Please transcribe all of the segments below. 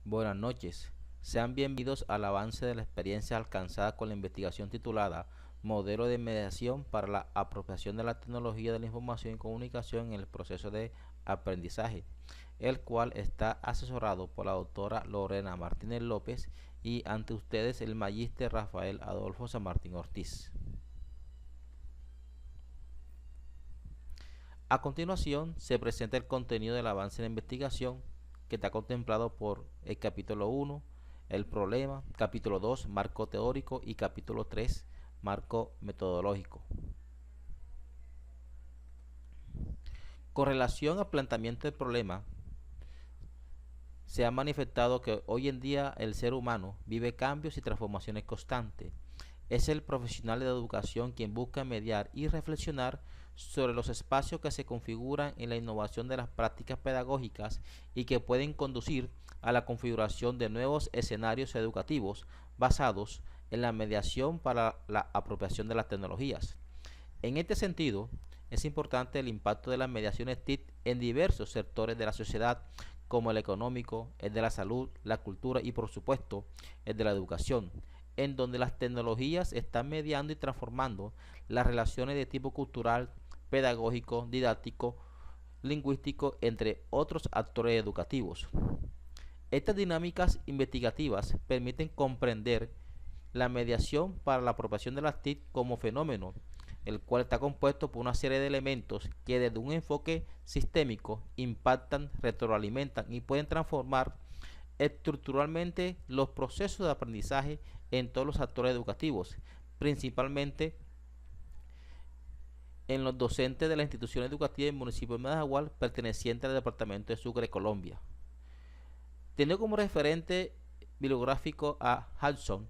Buenas noches. Sean bienvenidos al avance de la experiencia alcanzada con la investigación titulada Modelo de mediación para la apropiación de la tecnología de la información y comunicación en el proceso de aprendizaje, el cual está asesorado por la doctora Lorena Martínez López y ante ustedes el magíster Rafael Adolfo San Martín Ortiz. A continuación se presenta el contenido del avance de la investigación que está contemplado por el capítulo 1, el problema, capítulo 2, marco teórico y capítulo 3, marco metodológico. Con relación al planteamiento del problema, se ha manifestado que hoy en día el ser humano vive cambios y transformaciones constantes. Es el profesional de la educación quien busca mediar y reflexionar sobre los espacios que se configuran en la innovación de las prácticas pedagógicas y que pueden conducir a la configuración de nuevos escenarios educativos basados en la mediación para la apropiación de las tecnologías. En este sentido, es importante el impacto de las mediaciones TIC en diversos sectores de la sociedad, como el económico, el de la salud, la cultura y por supuesto el de la educación, en donde las tecnologías están mediando y transformando las relaciones de tipo cultural, pedagógico, didáctico, lingüístico, entre otros actores educativos. Estas dinámicas investigativas permiten comprender la mediación para la apropiación de las TIC como fenómeno, el cual está compuesto por una serie de elementos que desde un enfoque sistémico impactan, retroalimentan y pueden transformar estructuralmente los procesos de aprendizaje en todos los actores educativos, principalmente en los docentes de la institución educativa del municipio de Madajagual perteneciente al departamento de Sucre, Colombia. Teniendo como referente bibliográfico a Hudson,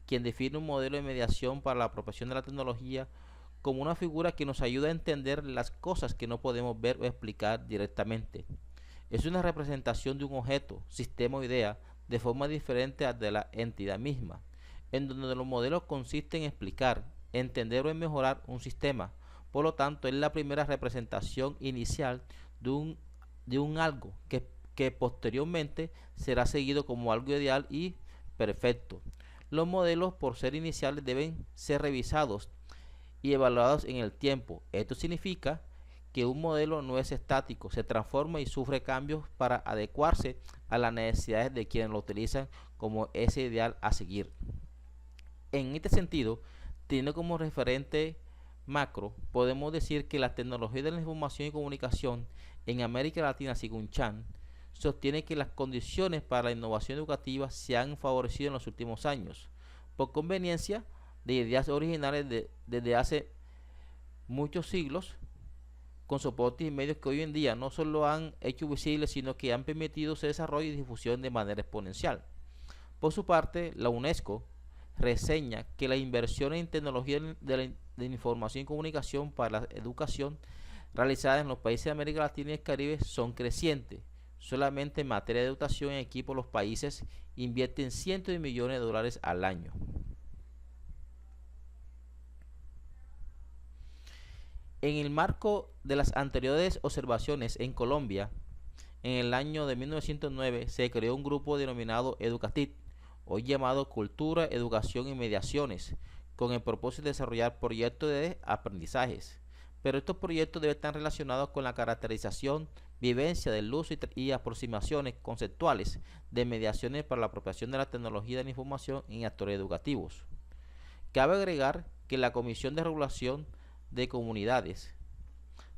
quien define un modelo de mediación para la apropiación de la tecnología como una figura que nos ayuda a entender las cosas que no podemos ver o explicar directamente. Es una representación de un objeto, sistema o idea de forma diferente a de la entidad misma, en donde los modelos consisten en explicar, entender o en mejorar un sistema. Por lo tanto, es la primera representación inicial de un algo que posteriormente será seguido como algo ideal y perfecto. Los modelos, por ser iniciales, deben ser revisados y evaluados en el tiempo. Esto significa que un modelo no es estático, se transforma y sufre cambios para adecuarse a las necesidades de quienes lo utilizan como ese ideal a seguir. En este sentido, teniendo como referente macro, podemos decir que la tecnología de la información y comunicación en América Latina, según Chan, sostiene que las condiciones para la innovación educativa se han favorecido en los últimos años, por conveniencia de ideas originales desde hace muchos siglos, con soportes y medios que hoy en día no solo han hecho visibles, sino que han permitido su desarrollo y difusión de manera exponencial. Por su parte, la UNESCO reseña que las inversiones en tecnología de información y comunicación para la educación realizadas en los países de América Latina y el Caribe son crecientes. Solamente en materia de educación en equipo los países invierten cientos de millones de dólares al año. En el marco de las anteriores observaciones en Colombia, en el año de 1909 se creó un grupo denominado Educatit, hoy llamado Cultura, Educación y Mediaciones, con el propósito de desarrollar proyectos de aprendizajes. Pero estos proyectos deben estar relacionados con la caracterización, vivencia del uso y aproximaciones conceptuales de mediaciones para la apropiación de la tecnología de la información en actores educativos. Cabe agregar que la Comisión de Regulación de Comunidades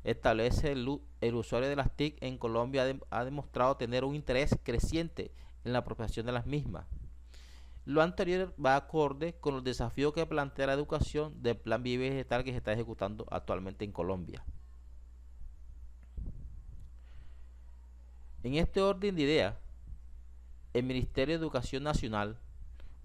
establece el usuario de las TIC en Colombia ha demostrado tener un interés creciente en la apropiación de las mismas. Lo anterior va acorde con los desafíos que plantea la educación del Plan Vive Digital que se está ejecutando actualmente en Colombia. En este orden de ideas, el Ministerio de Educación Nacional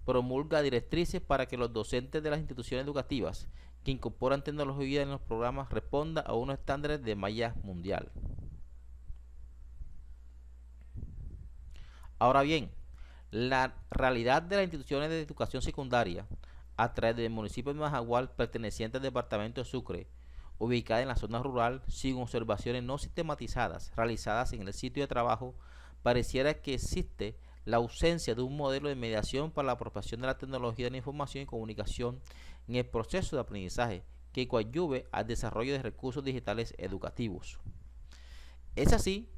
promulga directrices para que los docentes de las instituciones educativas que incorporan tecnología en los programas respondan a unos estándares de malla mundial. Ahora bien, la realidad de las instituciones de educación secundaria a través del municipio de Majagual perteneciente al departamento de Sucre, ubicada en la zona rural, sin observaciones no sistematizadas realizadas en el sitio de trabajo, pareciera que existe la ausencia de un modelo de mediación para la apropiación de la tecnología de la información y comunicación en el proceso de aprendizaje que coadyuve al desarrollo de recursos digitales educativos. Es así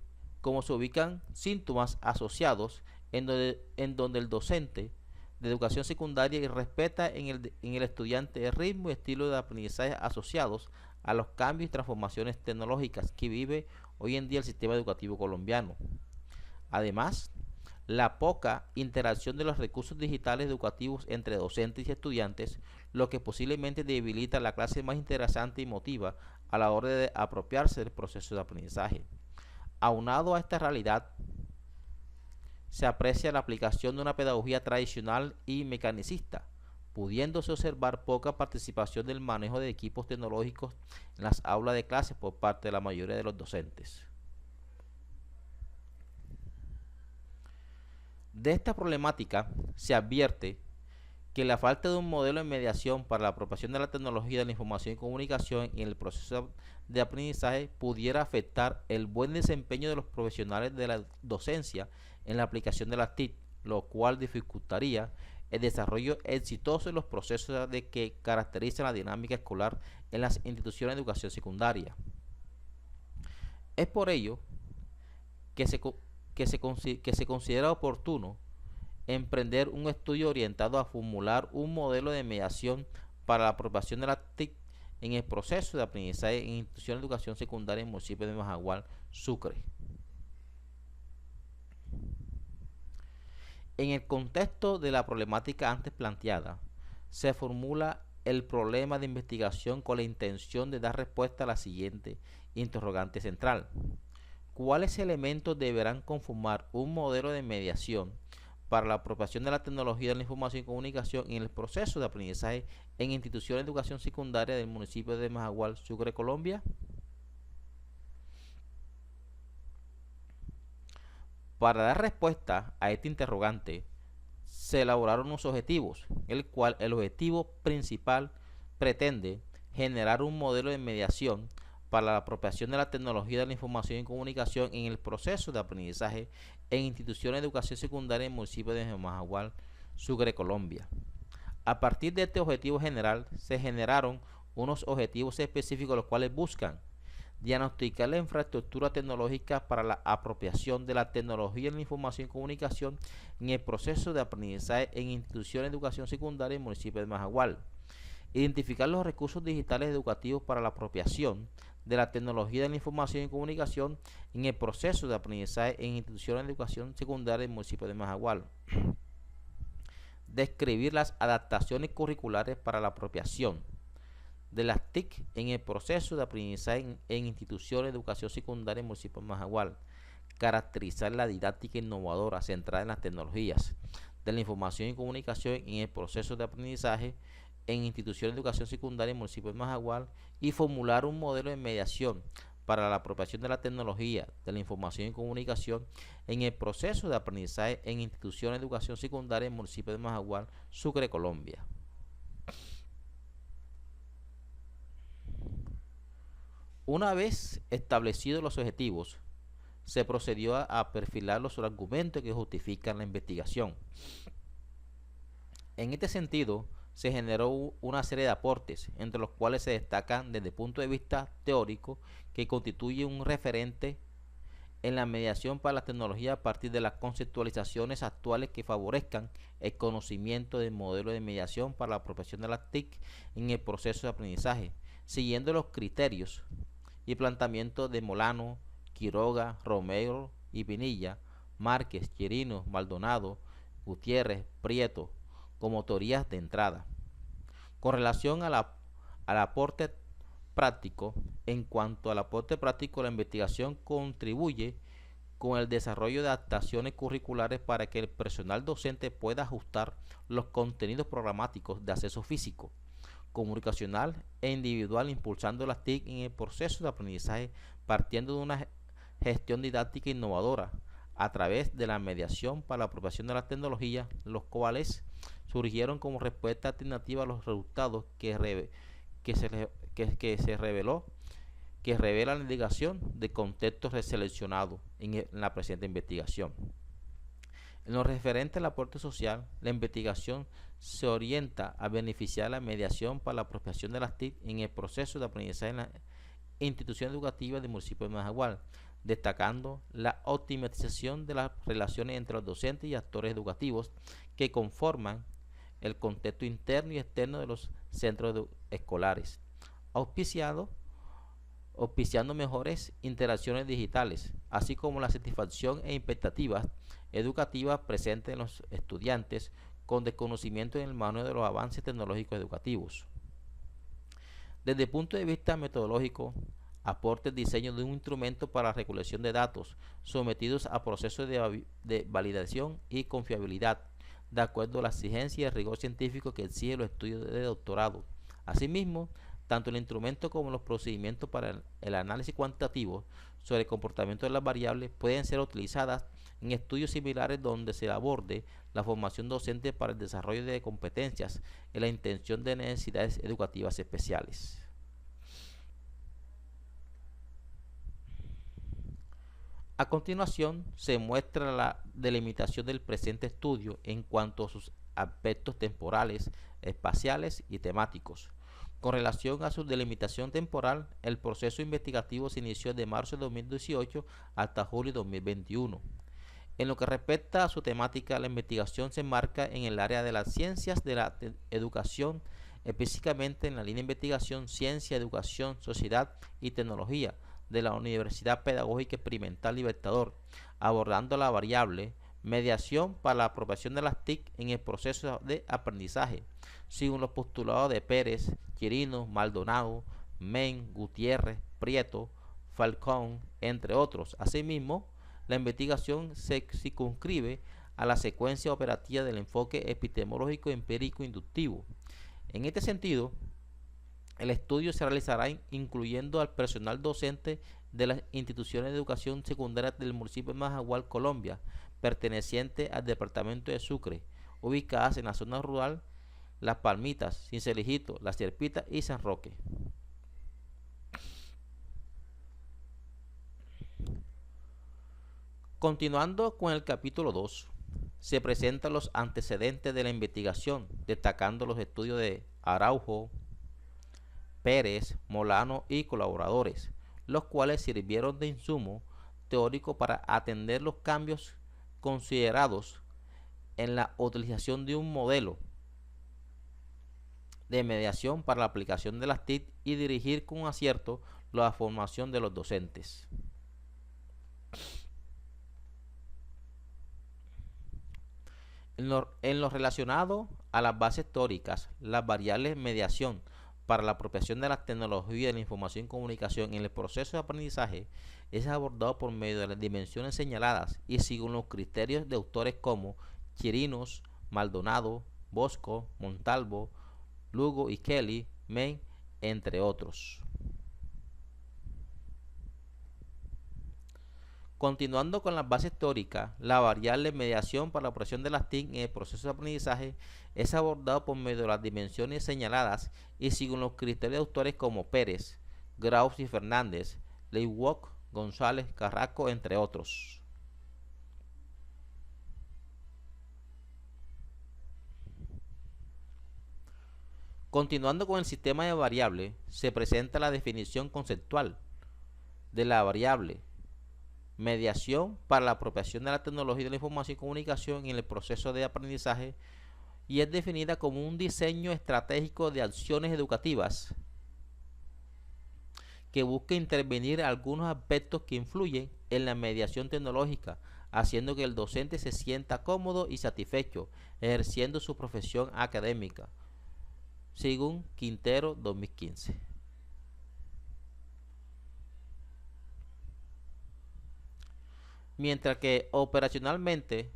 como se ubican síntomas asociados en donde el docente de educación secundaria respeta en el estudiante el ritmo y estilo de aprendizaje asociados a los cambios y transformaciones tecnológicas que vive hoy en día el sistema educativo colombiano. Además, la poca interacción de los recursos digitales educativos entre docentes y estudiantes, lo que posiblemente debilita la clase más interesante y emotiva a la hora de apropiarse del proceso de aprendizaje. Aunado a esta realidad, se aprecia la aplicación de una pedagogía tradicional y mecanicista, pudiéndose observar poca participación del manejo de equipos tecnológicos en las aulas de clases por parte de la mayoría de los docentes. De esta problemática se advierte que la falta de un modelo de mediación para la apropiación de la tecnología de la información y comunicación en el proceso de aprendizaje pudiera afectar el buen desempeño de los profesionales de la docencia en la aplicación de las TIC, lo cual dificultaría el desarrollo exitoso de los procesos que caracterizan la dinámica escolar en las instituciones de educación secundaria. Es por ello que se considera oportuno emprender un estudio orientado a formular un modelo de mediación para la apropiación de la TIC en el proceso de aprendizaje en instituciones de educación secundaria en el municipio de Majagual, Sucre. En el contexto de la problemática antes planteada, se formula el problema de investigación con la intención de dar respuesta a la siguiente interrogante central: ¿cuáles elementos deberán conformar un modelo de mediación para la apropiación de la tecnología de la información y comunicación en el proceso de aprendizaje en instituciones de educación secundaria del municipio de Majagual, Sucre, Colombia? Para dar respuesta a este interrogante, se elaboraron unos objetivos, el cual el objetivo principal pretende generar un modelo de mediación para la apropiación de la tecnología de la información y comunicación en el proceso de aprendizaje en instituciones de educación secundaria en el municipio de Majagual, Sucre, Colombia. A partir de este objetivo general, se generaron unos objetivos específicos, los cuales buscan diagnosticar la infraestructura tecnológica para la apropiación de la tecnología de la información y comunicación en el proceso de aprendizaje en instituciones de educación secundaria en el municipio de Majagual. Identificar los recursos digitales educativos para la apropiación de la tecnología de la información y comunicación en el proceso de aprendizaje en instituciones de educación secundaria del municipio de Majagual. Describir las adaptaciones curriculares para la apropiación de las TIC en el proceso de aprendizaje en instituciones de educación secundaria en el municipio de Majagual. Caracterizar la didáctica innovadora centrada en las tecnologías de la información y comunicación en el proceso de aprendizaje en instituciones de educación secundaria en el municipio de Majagual y formular un modelo de mediación para la apropiación de la tecnología de la información y comunicación en el proceso de aprendizaje en instituciones de educación secundaria en el municipio de Majagual, Sucre, Colombia. Una vez establecidos los objetivos, se procedió a perfilar los argumentos que justifican la investigación. En este sentido, se generó una serie de aportes, entre los cuales se destacan desde el punto de vista teórico, que constituye un referente en la mediación para la tecnología a partir de las conceptualizaciones actuales que favorezcan el conocimiento del modelo de mediación para la apropiación de las TIC en el proceso de aprendizaje, siguiendo los criterios y planteamientos de Molano, Quiroga, Romero y Pinilla, Márquez, Chirino, Maldonado, Gutiérrez, Prieto, como teorías de entrada. Con relación al aporte práctico, en cuanto al aporte práctico, la investigación contribuye con el desarrollo de adaptaciones curriculares para que el personal docente pueda ajustar los contenidos programáticos de acceso físico, comunicacional e individual, impulsando las TIC en el proceso de aprendizaje partiendo de una gestión didáctica innovadora a través de la mediación para la apropiación de la tecnología, los cuales surgieron como respuesta alternativa a los resultados que revela la indicación de contextos seleccionados en la presente investigación. En lo referente al aporte social, la investigación se orienta a beneficiar la mediación para la apropiación de las TIC en el proceso de aprendizaje en la institución educativa del municipio de Majagual, destacando la optimización de las relaciones entre los docentes y actores educativos que conforman el contexto interno y externo de los centros escolares, auspiciando mejores interacciones digitales, así como la satisfacción e expectativas educativas presentes en los estudiantes con desconocimiento en el manejo de los avances tecnológicos educativos. Desde el punto de vista metodológico, aporta el diseño de un instrumento para la recolección de datos sometidos a procesos de validación y confiabilidad, de acuerdo a la exigencia y el rigor científico que exige los estudios de doctorado. Asimismo, tanto el instrumento como los procedimientos para el análisis cuantitativo sobre el comportamiento de las variables pueden ser utilizadas en estudios similares donde se aborde la formación docente para el desarrollo de competencias en la intención de necesidades educativas especiales. A continuación, se muestra la delimitación del presente estudio en cuanto a sus aspectos temporales, espaciales y temáticos. Con relación a su delimitación temporal, el proceso investigativo se inició de marzo de 2018 hasta julio de 2021. En lo que respecta a su temática, la investigación se enmarca en el área de las ciencias de la educación, específicamente en la línea de investigación Ciencia, Educación, Sociedad y Tecnología de la Universidad Pedagógica Experimental Libertador, abordando la variable mediación para la apropiación de las TIC en el proceso de aprendizaje, según los postulados de Pérez, Quirino, Maldonado, Men, Gutiérrez, Prieto, Falcón, entre otros. Asimismo, la investigación se circunscribe a la secuencia operativa del enfoque epistemológico empírico inductivo. En este sentido, el estudio se realizará incluyendo al personal docente de las instituciones de educación secundaria del municipio de Majagual, Colombia, perteneciente al departamento de Sucre, ubicadas en la zona rural Las Palmitas, Cincelijito, La Sierpita y San Roque. Continuando con el capítulo 2, se presentan los antecedentes de la investigación, destacando los estudios de Araujo, Pérez, Molano y colaboradores, los cuales sirvieron de insumo teórico para atender los cambios considerados en la utilización de un modelo de mediación para la aplicación de las TIC y dirigir con acierto la formación de los docentes. En lo relacionado a las bases teóricas, las variables mediación para la apropiación de las tecnologías de la información y comunicación en el proceso de aprendizaje es abordado por medio de las dimensiones señaladas y según los criterios de autores como Chirinos, Maldonado, Bosco, Montalvo, Lugo y Kelly, Men, entre otros. Continuando con las bases teóricas, la variable mediación para la operación de las TIC en el proceso de aprendizaje es abordado por medio de las dimensiones señaladas y según los criterios de autores como Pérez, Graus y Fernández, Leiwok, González, Carrasco, entre otros. Continuando con el sistema de variables, se presenta la definición conceptual de la variable mediación para la apropiación de la tecnología de la información y comunicación en el proceso de aprendizaje y es definida como un diseño estratégico de acciones educativas que busca intervenir algunos aspectos que influyen en la mediación tecnológica, haciendo que el docente se sienta cómodo y satisfecho ejerciendo su profesión académica, según Quintero 2015. Mientras que operacionalmente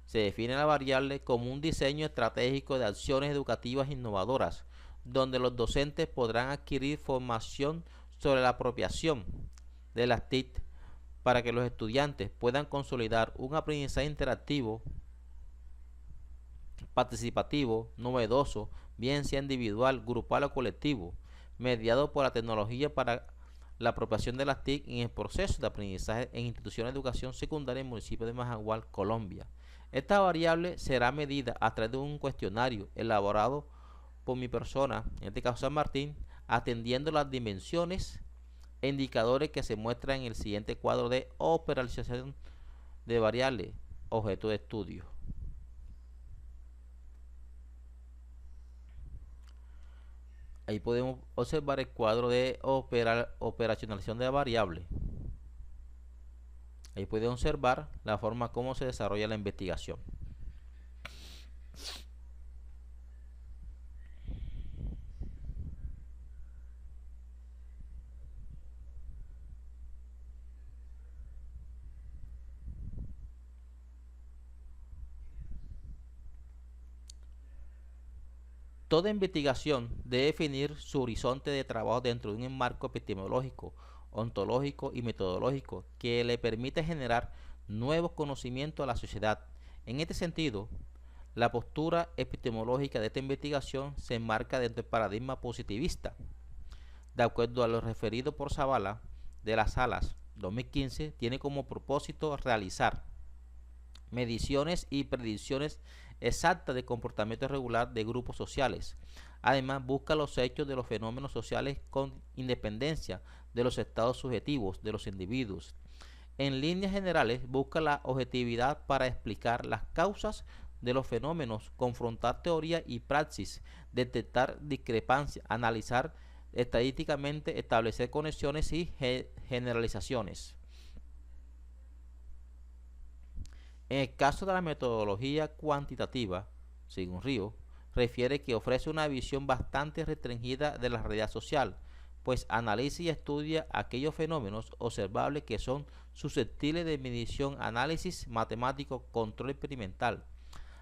se define la variable como un diseño estratégico de acciones educativas innovadoras, donde los docentes podrán adquirir formación sobre la apropiación de las TIC para que los estudiantes puedan consolidar un aprendizaje interactivo, participativo, novedoso, bien sea individual, grupal o colectivo, mediado por la tecnología para la apropiación de las TIC en el proceso de aprendizaje en instituciones de educación secundaria en el municipio de Majagual, Colombia. Esta variable será medida a través de un cuestionario elaborado por mi persona, en este caso San Martín, atendiendo las dimensiones e indicadores que se muestran en el siguiente cuadro de operacionalización de variables, objeto de estudio. Ahí podemos observar el cuadro de operacionalización de variables. Ahí pueden observar la forma como se desarrolla la investigación. Toda investigación debe definir su horizonte de trabajo dentro de un marco epistemológico, ontológico y metodológico que le permite generar nuevos conocimientos a la sociedad. En este sentido, la postura epistemológica de esta investigación se enmarca dentro del paradigma positivista. De acuerdo a lo referido por Zavala de las Salas 2015, tiene como propósito realizar mediciones y predicciones exactas de comportamiento regular de grupos sociales. Además, busca los hechos de los fenómenos sociales con independencia de los estados subjetivos de los individuos. En líneas generales, busca la objetividad para explicar las causas de los fenómenos, confrontar teoría y praxis, detectar discrepancias, analizar estadísticamente, establecer conexiones y generalizaciones. En el caso de la metodología cuantitativa, según Río, refiere que ofrece una visión bastante restringida de la realidad social, pues analiza y estudia aquellos fenómenos observables que son susceptibles de medición, análisis matemático, control experimental.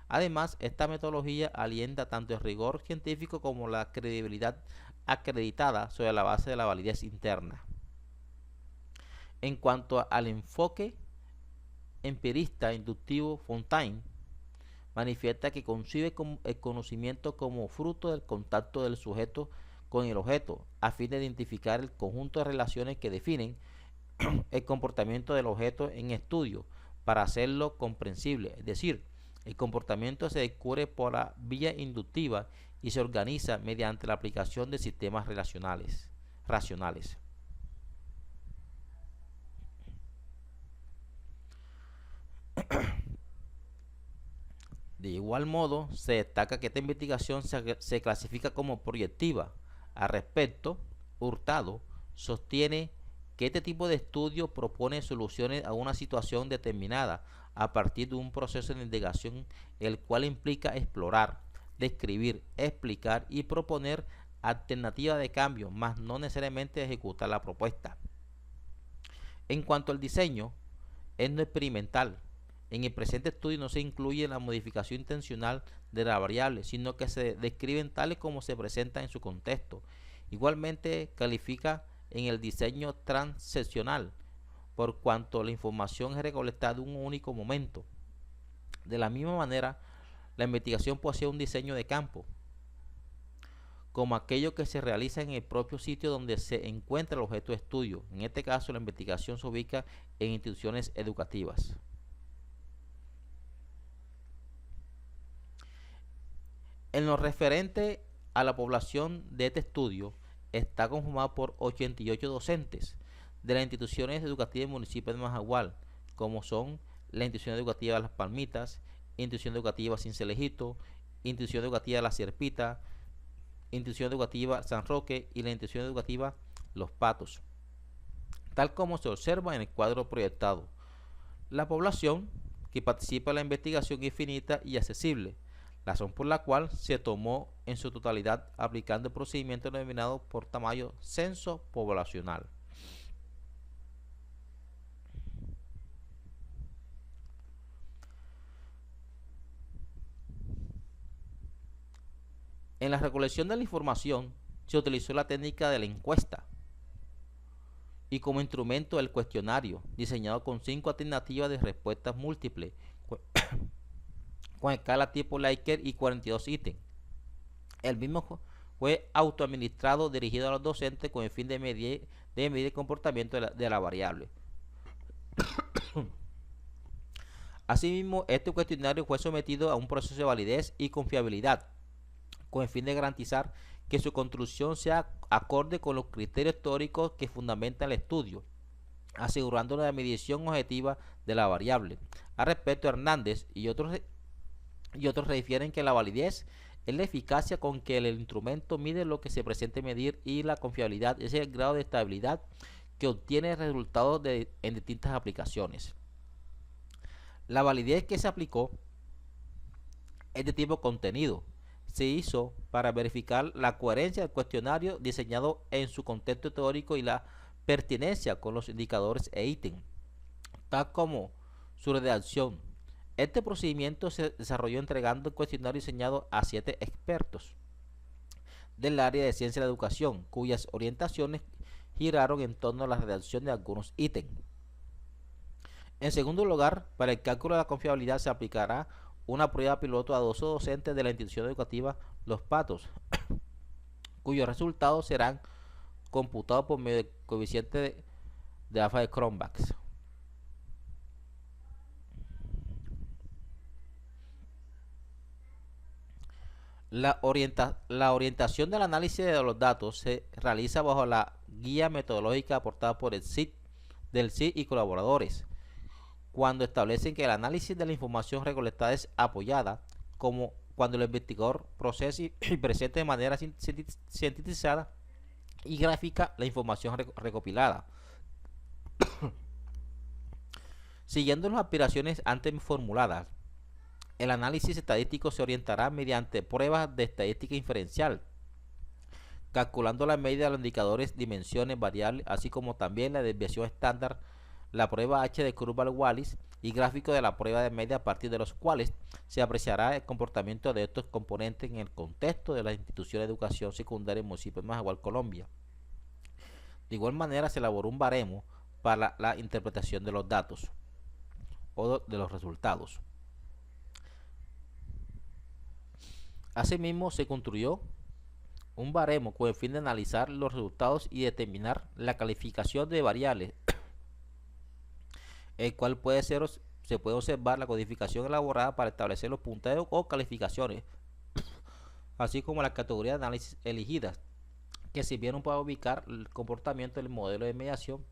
Además, esta metodología alienta tanto el rigor científico como la credibilidad acreditada sobre la base de la validez interna. En cuanto al enfoque empirista inductivo, Fontaine manifiesta que concibe el conocimiento como fruto del contacto del sujeto con el objeto, a fin de identificar el conjunto de relaciones que definen el comportamiento del objeto en estudio para hacerlo comprensible. Es decir, el comportamiento se descubre por la vía inductiva y se organiza mediante la aplicación de sistemas racionales. De igual modo, se destaca que esta investigación se clasifica como proyectiva. Al respecto, Hurtado sostiene que este tipo de estudio propone soluciones a una situación determinada a partir de un proceso de investigación el cual implica explorar, describir, explicar y proponer alternativas de cambio, más no necesariamente ejecutar la propuesta. En cuanto al diseño, es no experimental. En el presente estudio no se incluye la modificación intencional de la variable, sino que se describen tales como se presentan en su contexto. Igualmente califica en el diseño transaccional, por cuanto la información es recolectada en un único momento. De la misma manera, la investigación posee un diseño de campo, como aquello que se realiza en el propio sitio donde se encuentra el objeto de estudio. En este caso, la investigación se ubica en instituciones educativas. En lo referente a la población de este estudio, está conformado por 88 docentes de las instituciones educativas del municipio de Majagual, como son la institución educativa Las Palmitas, institución educativa Cincelejito, institución educativa La Cierpita, institución educativa San Roque y la institución educativa Los Patos. Tal como se observa en el cuadro proyectado, la población que participa en la investigación es finita y accesible, razón por la cual se tomó en su totalidad aplicando el procedimiento denominado por tamaño censo poblacional. En la recolección de la información se utilizó la técnica de la encuesta y como instrumento el cuestionario, diseñado con 5 alternativas de respuestas múltiples con escala tipo Likert y 42 ítems. El mismo fue autoadministrado, dirigido a los docentes con el fin de medir el comportamiento de la variable. Asimismo, este cuestionario fue sometido a un proceso de validez y confiabilidad, con el fin de garantizar que su construcción sea acorde con los criterios teóricos que fundamentan el estudio, asegurando una medición objetiva de la variable. Al respecto, Hernández y otros refieren que la validez es la eficacia con que el instrumento mide lo que se pretende medir, y la confiabilidad es el grado de estabilidad que obtiene resultados en distintas aplicaciones. La validez que se aplicó es de tipo contenido. Se hizo para verificar la coherencia del cuestionario diseñado en su contexto teórico y la pertinencia con los indicadores e ítems, tal como su redacción. Este procedimiento se desarrolló entregando el cuestionario diseñado a 7 expertos del área de ciencia de la educación, cuyas orientaciones giraron en torno a la redacción de algunos ítems. En segundo lugar, para el cálculo de la confiabilidad se aplicará una prueba piloto a 12 docentes de la institución educativa Los Patos, cuyos resultados serán computados por medio del coeficiente de alfa de Cronbach. La orientación del análisis de los datos se realiza bajo la guía metodológica aportada por el CID, del CID y colaboradores, cuando establecen que el análisis de la información recolectada es apoyada, como cuando el investigador procese y presente de manera sintetizada y gráfica la información recopilada, siguiendo las aspiraciones antes formuladas. El análisis estadístico se orientará mediante pruebas de estadística inferencial, calculando la medida de los indicadores, dimensiones, variables, así como también la desviación estándar, la prueba H de Kurzweil-Wallis y gráfico de la prueba de media, a partir de los cuales se apreciará el comportamiento de estos componentes en el contexto de las instituciones de educación secundaria en municipios más igual Colombia. De igual manera, se elaboró un baremo para la interpretación de los datos o de los resultados. Asimismo, se construyó un baremo con el fin de analizar los resultados y determinar la calificación de variables, el cual se puede observar la codificación elaborada para establecer los punteos o calificaciones, así como las categorías de análisis elegidas, que sirvieron para ubicar el comportamiento del modelo de mediación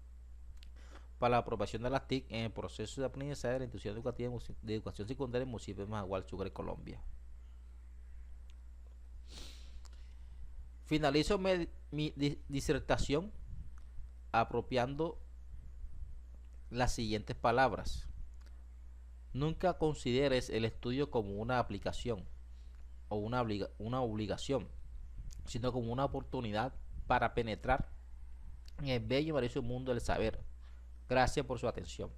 para la aprobación de las TIC en el proceso de aprendizaje de la institución educativa de educación secundaria en municipios de Majagual, Sucre, Colombia. Finalizo mi disertación apropiando las siguientes palabras. Nunca consideres el estudio como una aplicación o una obligación, sino como una oportunidad para penetrar en el bello y maravilloso mundo del saber. Gracias por su atención.